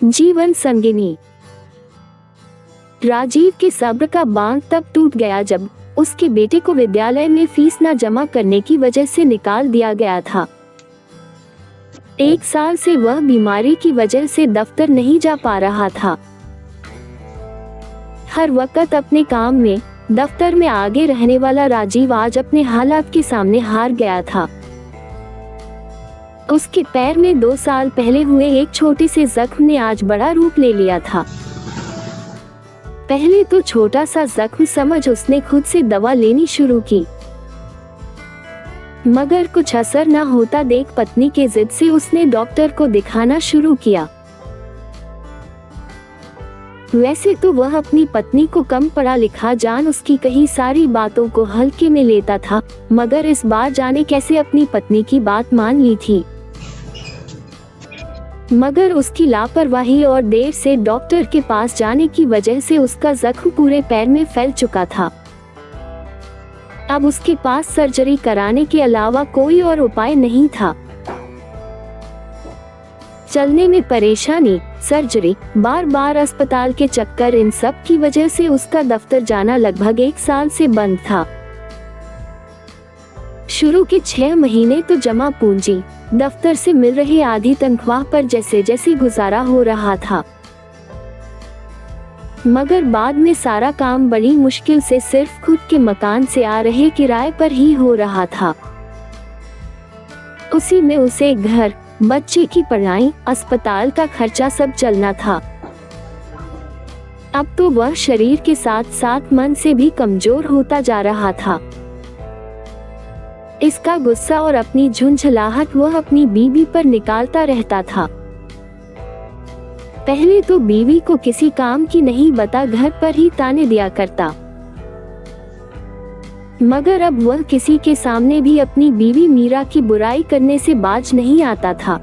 जीवन संगिनी। राजीव के सब्र का बांध तब टूट गया जब उसके बेटे को विद्यालय में फीस न जमा करने की वजह से निकाल दिया गया था। 1 साल से वह बीमारी की वजह से दफ्तर नहीं जा पा रहा था। हर वक्त अपने काम में, दफ्तर में आगे रहने वाला राजीव आज अपने हालात के सामने हार गया था। उसके पैर में 2 साल पहले हुए एक छोटे से जख्म ने आज बड़ा रूप ले लिया था। पहले तो छोटा सा जख्म समझ उसने खुद से दवा लेनी शुरू की, मगर कुछ असर न होता देख पत्नी के जिद से उसने डॉक्टर को दिखाना शुरू किया। वैसे तो वह अपनी पत्नी को कम पढ़ा लिखा जान उसकी कही सारी बातों को हल्के में लेता था, मगर इस बार जाने कैसे अपनी पत्नी की बात मान ली थी। मगर उसकी लापरवाही और देर से डॉक्टर के पास जाने की वजह से उसका जख्म पूरे पैर में फैल चुका था। अब उसके पास सर्जरी कराने के अलावा कोई और उपाय नहीं था। चलने में परेशानी, सर्जरी, बार बार अस्पताल के चक्कर, इन सब की वजह से उसका दफ्तर जाना लगभग 1 साल से बंद था। शुरू के 6 महीने तो जमा पूंजी, दफ्तर से मिल रही आधी तनख्वाह पर जैसे जैसे गुजारा हो रहा था, मगर बाद में सारा काम बड़ी मुश्किल से सिर्फ खुद के मकान से आ रहे किराए पर ही हो रहा था। उसी में उसे घर, बच्चे की पढ़ाई, अस्पताल का खर्चा सब चलना था। अब तो वह शरीर के साथ साथ मन से भी कमजोर होता जा रहा था। इसका गुस्सा और अपनी झुंझलाहट वह अपनी बीवी पर निकालता रहता था। पहले तो बीवी को किसी काम की नहीं बता घर पर ही ताने दिया करता, मगर अब वह किसी के सामने भी अपनी बीवी मीरा की बुराई करने से बाज नहीं आता था।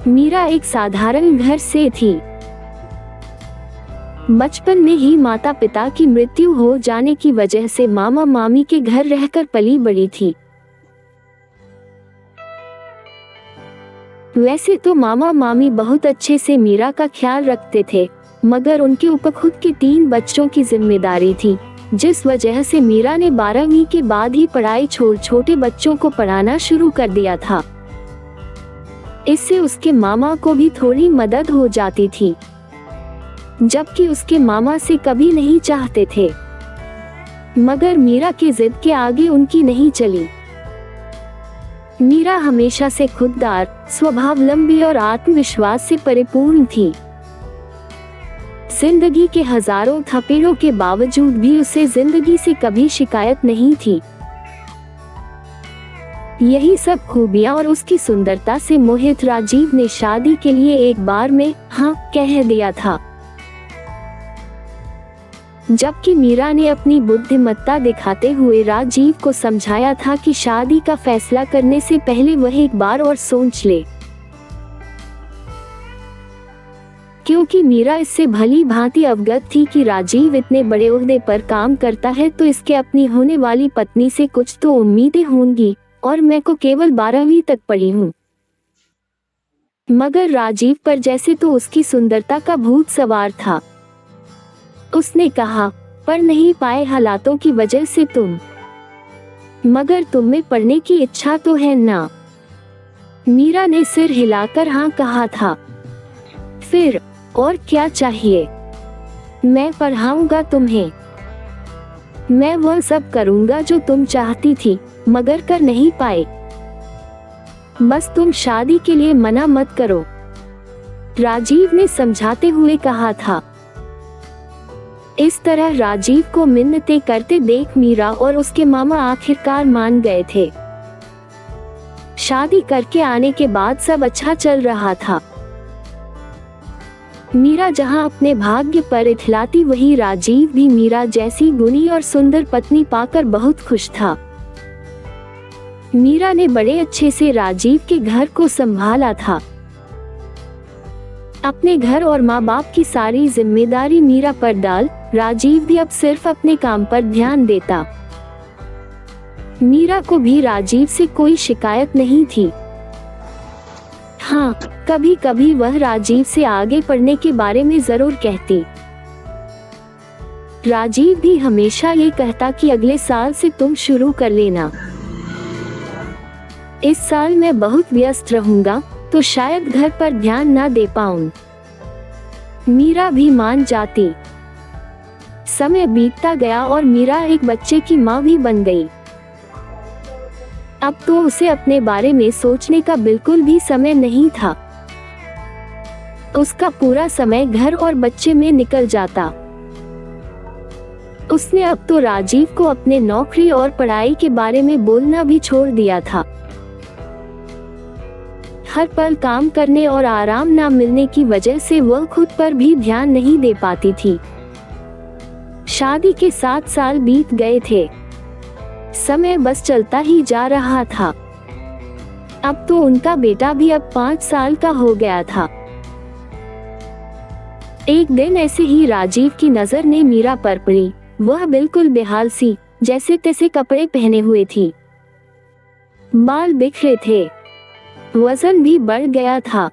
मीरा एक साधारण घर से थी। बचपन में ही माता पिता की मृत्यु हो जाने की वजह से मामा मामी के घर रहकर पली बड़ी थी। वैसे तो मामा मामी बहुत अच्छे से मीरा का ख्याल रखते थे, मगर उनके ऊपर खुद के 3 बच्चों की जिम्मेदारी थी, जिस वजह से मीरा ने 12वीं के बाद ही पढ़ाई छोड़ छोटे बच्चों को पढ़ाना शुरू कर दिया था। इससे उसके मामा को भी थोड़ी मदद हो जाती थी, जबकि उसके मामा से कभी नहीं चाहते थे, मगर मीरा के जिद के आगे उनकी नहीं चली। मीरा हमेशा से खुददार, स्वावलंबी और आत्मविश्वास से परिपूर्ण थी। जिंदगी के हजारों थपेड़ों के बावजूद भी उसे जिंदगी से कभी शिकायत नहीं थी। यही सब खूबियां और उसकी सुंदरता से मोहित राजीव ने शादी के लिए एक बार में हाँ कह दिया था, जबकि मीरा ने अपनी बुद्धिमत्ता दिखाते हुए राजीव को समझाया था कि शादी का फैसला करने से पहले वह एक बार और सोच ले, क्योंकि मीरा इससे भली भांति अवगत थी कि राजीव इतने बड़े ओहदे पर काम करता है तो इसके अपनी होने वाली पत्नी से कुछ तो उम्मीदें होंगी, और मैं को केवल 12वीं तक पढ़ी हूँ। मगर राजीव पर जैसे तो उसकी सुंदरता का भूत सवार था। उसने कहा, पढ़ नहीं पाए हालातों की वजह से तुम, मगर तुम में पढ़ने की इच्छा तो है ना? मीरा ने सिर हिलाकर हाँ कहा था। फिर और क्या चाहिए? मैं पढ़ाऊंगा तुम्हें। मैं वह सब करूंगा जो तुम चाहती थी, मगर कर नहीं पाए। बस तुम शादी के लिए मना मत करो, राजीव ने समझाते हुए कहा था। इस तरह राजीव को मिन्नतें करते देख मीरा और उसके मामा आखिरकार मान गए थे। शादी करके आने के बाद सब अच्छा चल रहा था। मीरा जहां अपने भाग्य पर इठलाती, वही राजीव भी मीरा जैसी गुणी और सुंदर पत्नी पाकर बहुत खुश था। मीरा ने बड़े अच्छे से राजीव के घर को संभाला था। अपने घर और माँ बाप की सारी जिम्मेदारी मीरा पर डाल राजीव भी अब सिर्फ अपने काम पर ध्यान देता। मीरा को भी राजीव से कोई शिकायत नहीं थी। हाँ, कभी कभी वह राजीव से आगे पढ़ने के बारे में जरूर कहती। राजीव भी हमेशा ये कहता कि अगले साल से तुम शुरू कर लेना, इस साल मैं बहुत व्यस्त रहूंगा तो शायद घर पर ध्यान ना दे पाऊं। मीरा भी मान जाती। समय बीतता गया और मीरा एक बच्चे की माँ भी बन गई। अब तो उसे अपने बारे में सोचने का बिल्कुल भी समय नहीं था। उसका पूरा समय घर और बच्चे में निकल जाता। उसने अब तो राजीव को अपने नौकरी और पढ़ाई के बारे में बोलना भी छोड़ दिया था। हर पल काम करने और आराम ना मिलने की वजह से वह खुद पर भी ध्यान नहीं दे पाती थी। शादी के 7 साल बीत गए थे। समय बस चलता ही जा रहा था। अब तो उनका बेटा भी अब 5 साल का हो गया था। एक दिन ऐसे ही राजीव की नजर ने मीरा पर पड़ी। वह बिल्कुल बेहाल सी, जैसे तैसे कपड़े पहने हुए थी। बाल बिखरे थे, वजन भी बढ़ गया था।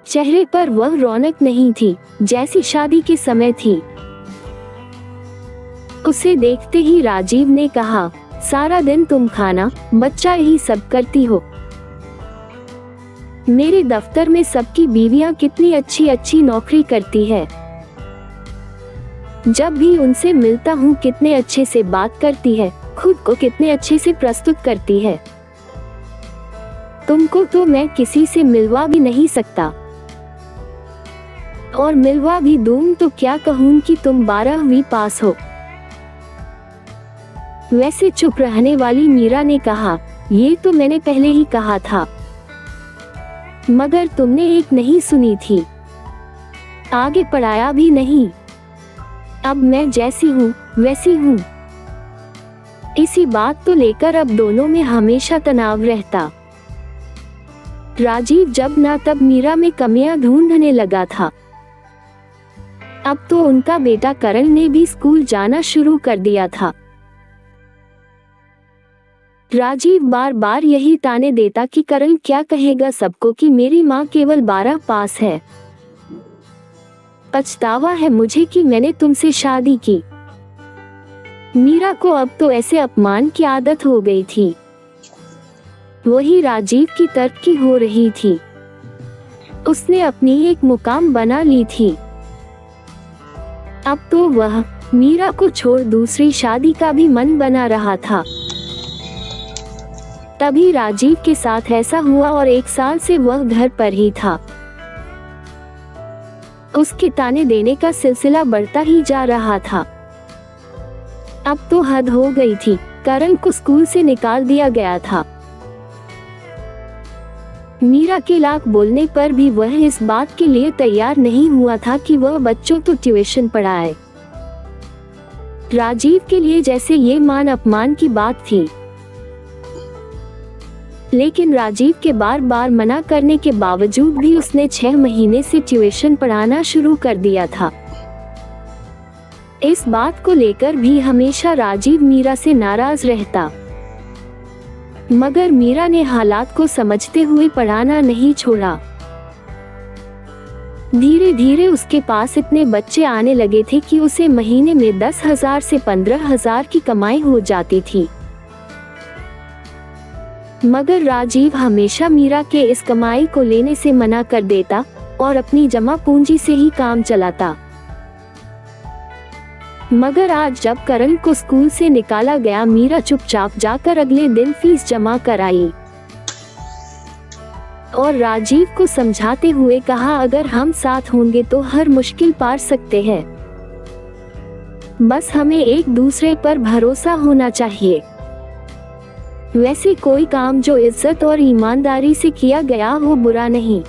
चेहरे पर वह रौनक नहीं थी जैसी शादी के समय थी। उसे देखते ही राजीव ने कहा, सारा दिन तुम खाना बच्चा ही सब करती हो। मेरे दफ्तर में सबकी बीवियां कितनी अच्छी अच्छी नौकरी करती है। जब भी उनसे मिलता हूँ कितने अच्छे से बात करती है, खुद को कितने अच्छे से प्रस्तुत करती है। तुमको तो मैं किसी से मिलवा भी नहीं सकता, और मिलवा भी दूं तो क्या कहूँ कि तुम 12वीं पास हो। वैसे चुप रहने वाली मीरा ने कहा, ये तो मैंने पहले ही कहा था, मगर तुमने एक नहीं सुनी थी, आगे पढ़ाया भी नहीं। अब मैं जैसी हूँ वैसी हूँ। इसी बात तो लेकर अब दोनों में हमेशा तनाव रहता। राजीव जब ना तब मीरा में कमियां ढूंढने लगा था। अब तो उनका बेटा करण ने भी स्कूल जाना शुरू कर दिया था। राजीव बार बार यही ताने देता कि करण क्या कहेगा सबको कि मेरी माँ केवल 12 पास है। पछतावा है मुझे कि मैंने तुमसे शादी की। मीरा को अब तो ऐसे अपमान की आदत हो गई थी। वही राजीव की तर्क की हो रही थी। उसने अपनी एक मुकाम बना ली थी। अब तो वह मीरा को छोड़ दूसरी शादी का भी मन बना रहा था। तभी राजीव के साथ ऐसा हुआ और 1 साल से वह घर पर ही था। उसके ताने देने का सिलसिला बढ़ता ही जा रहा था। अब तो हद हो गई थी। करण को स्कूल से निकाल दिया गया था। मीरा के लाख बोलने पर भी वह इस बात के लिए तैयार नहीं हुआ था कि वह बच्चों को ट्यूशन पढ़ाए। राजीव के लिए जैसे ये मान अपमान की बात थी। लेकिन राजीव के बार बार मना करने के बावजूद भी उसने 6 महीने से ट्यूशन पढ़ाना शुरू कर दिया था। इस बात को लेकर भी हमेशा राजीव मीरा से नाराज रहता, मगर मीरा ने हालात को समझते हुए पढ़ाना नहीं छोड़ा। धीरे धीरे उसके पास इतने बच्चे आने लगे थे कि उसे महीने में 10,000 से 15,000 की कमाई हो जाती थी। मगर राजीव हमेशा मीरा के इस कमाई को लेने से मना कर देता और अपनी जमा पूंजी से ही काम चलाता। मगर आज जब करण को स्कूल से निकाला गया, मीरा चुपचाप जाकर अगले दिन फीस जमा कराई और राजीव को समझाते हुए कहा, अगर हम साथ होंगे तो हर मुश्किल पार सकते हैं। बस हमें एक दूसरे पर भरोसा होना चाहिए। वैसे कोई काम जो इज्जत और ईमानदारी से किया गया हो बुरा नहीं।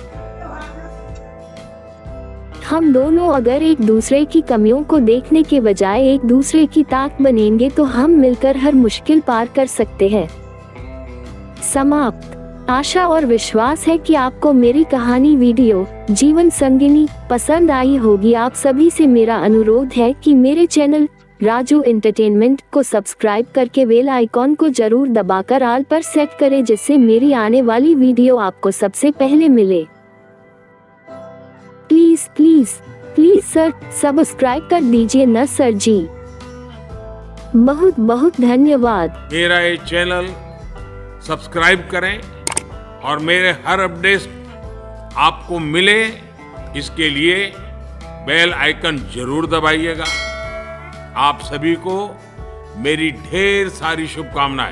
हम दोनों अगर एक दूसरे की कमियों को देखने के बजाय एक दूसरे की ताकत बनेंगे तो हम मिलकर हर मुश्किल पार कर सकते हैं। समाप्त। आशा और विश्वास है कि आपको मेरी कहानी वीडियो जीवन संगिनी पसंद आई होगी। आप सभी से मेरा अनुरोध है कि मेरे चैनल राजू एंटरटेनमेंट को सब्सक्राइब करके बेल आइकॉन को जरूर दबाकर ऑल पर सेट करें, जिससे मेरी आने वाली वीडियो आपको सबसे पहले मिले। Please please please sir, subscribe कर दीजिए न सर जी। बहुत बहुत धन्यवाद। मेरा ये चैनल सब्सक्राइब करें और मेरे हर अपडेट आपको मिले, इसके लिए बेल आइकन जरूर दबाइएगा। आप सभी को मेरी ढेर सारी शुभकामनाएं।